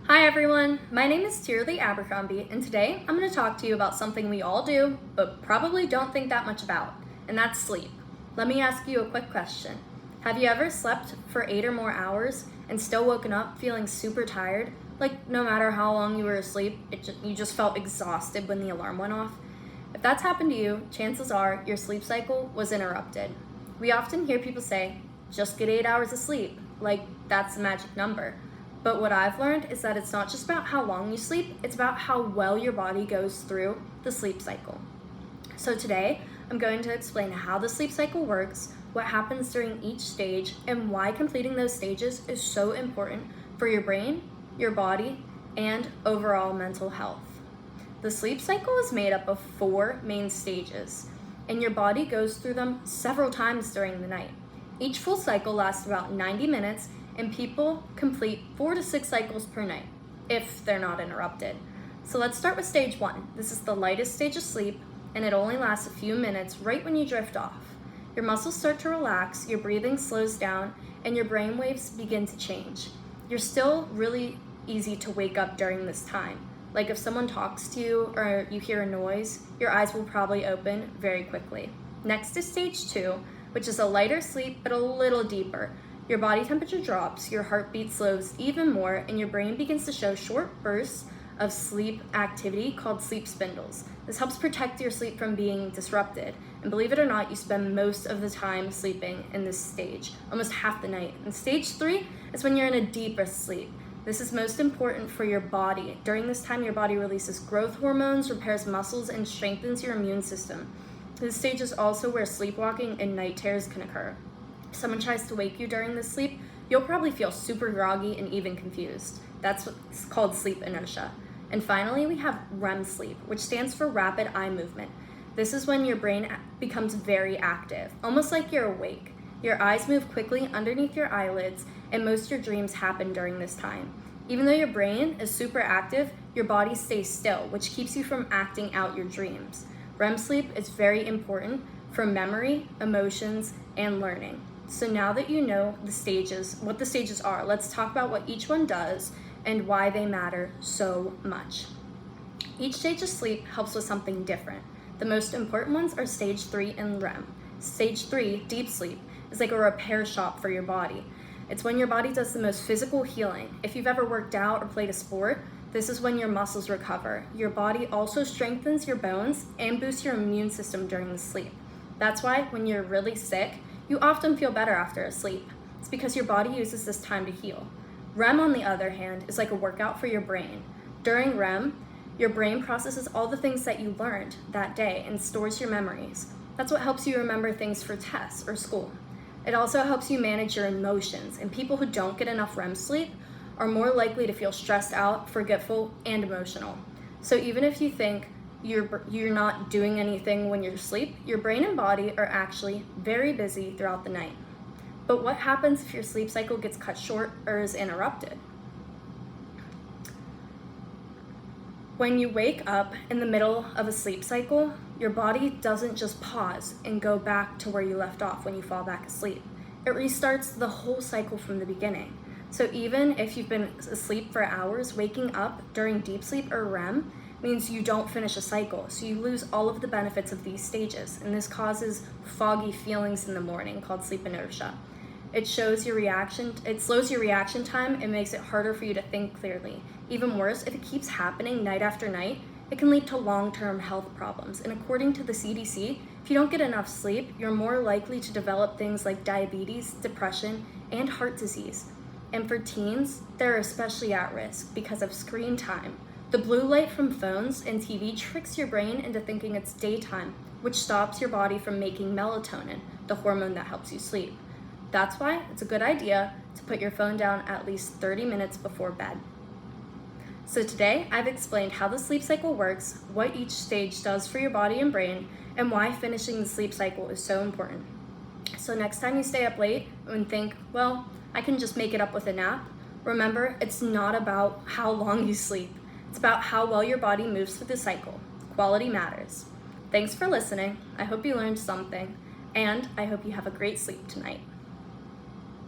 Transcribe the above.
Hi everyone, my name is Tierly Abercrombie, and today I'm going to talk to you about something we all do, but probably don't think that much about, and that's sleep. Let me ask you a quick question. Have you ever slept for 8 or more hours and still woken up feeling super tired? Like no matter how long you were asleep, you just felt exhausted when the alarm went off? If that's happened to you, chances are your sleep cycle was interrupted. We often hear people say, just get 8 hours of sleep, like that's the magic number. But what I've learned is that it's not just about how long you sleep, it's about how well your body goes through the sleep cycle. So today, I'm going to explain how the sleep cycle works, what happens during each stage, and why completing those stages is so important for your brain, your body, and overall mental health. The sleep cycle is made up of 4 main stages, and your body goes through them several times during the night. Each full cycle lasts about 90 minutes, and people complete 4 to 6 cycles per night, if they're not interrupted. So let's start with stage 1. This is the lightest stage of sleep, and it only lasts a few minutes right when you drift off. Your muscles start to relax, your breathing slows down, and your brain waves begin to change. You're still really easy to wake up during this time. Like if someone talks to you or you hear a noise, your eyes will probably open very quickly. Next is stage 2, which is a lighter sleep but a little deeper. Your body temperature drops, your heartbeat slows even more, and your brain begins to show short bursts of sleep activity called sleep spindles. This helps protect your sleep from being disrupted. And believe it or not, you spend most of the time sleeping in this stage, almost half the night. And stage 3 is when you're in a deeper sleep. This is most important for your body. During this time, your body releases growth hormones, repairs muscles, and strengthens your immune system. This stage is also where sleepwalking and night terrors can occur. If someone tries to wake you during this sleep, you'll probably feel super groggy and even confused. That's what's called sleep inertia. And finally, we have REM sleep, which stands for rapid eye movement. This is when your brain becomes very active, almost like you're awake. Your eyes move quickly underneath your eyelids, and most of your dreams happen during this time. Even though your brain is super active, your body stays still, which keeps you from acting out your dreams. REM sleep is very important for memory, emotions, and learning. So now that you know what the stages are, let's talk about what each one does and why they matter so much. Each stage of sleep helps with something different. The most important ones are stage 3 and REM. Stage 3, deep sleep, is like a repair shop for your body. It's when your body does the most physical healing. If you've ever worked out or played a sport, this is when your muscles recover. Your body also strengthens your bones and boosts your immune system during the sleep. That's why when you're really sick, you often feel better after a sleep. It's because your body uses this time to heal. REM, on the other hand, is like a workout for your brain. During REM, your brain processes all the things that you learned that day and stores your memories. That's what helps you remember things for tests or school. It also helps you manage your emotions, and people who don't get enough REM sleep are more likely to feel stressed out, forgetful, and emotional. So even if you think you're not doing anything when you're asleep, your brain and body are actually very busy throughout the night. But what happens if your sleep cycle gets cut short or is interrupted? When you wake up in the middle of a sleep cycle, your body doesn't just pause and go back to where you left off when you fall back asleep. It restarts the whole cycle from the beginning. So even if you've been asleep for hours, waking up during deep sleep or REM means you don't finish a cycle, so you lose all of the benefits of these stages, and this causes foggy feelings in the morning called sleep inertia. It slows your reaction time and makes it harder for you to think clearly. Even worse, if it keeps happening night after night, it can lead to long-term health problems. And according to the CDC, if you don't get enough sleep, you're more likely to develop things like diabetes, depression, and heart disease. And for teens, they're especially at risk because of screen time. The blue light from phones and TV tricks your brain into thinking it's daytime, which stops your body from making melatonin, the hormone that helps you sleep. That's why it's a good idea to put your phone down at least 30 minutes before bed. So today, I've explained how the sleep cycle works, what each stage does for your body and brain, and why finishing the sleep cycle is so important. So next time you stay up late and think, well, I can just make it up with a nap, remember, it's not about how long you sleep. It's about how well your body moves through the cycle. Quality matters. Thanks for listening. I hope you learned something, and I hope you have a great sleep tonight.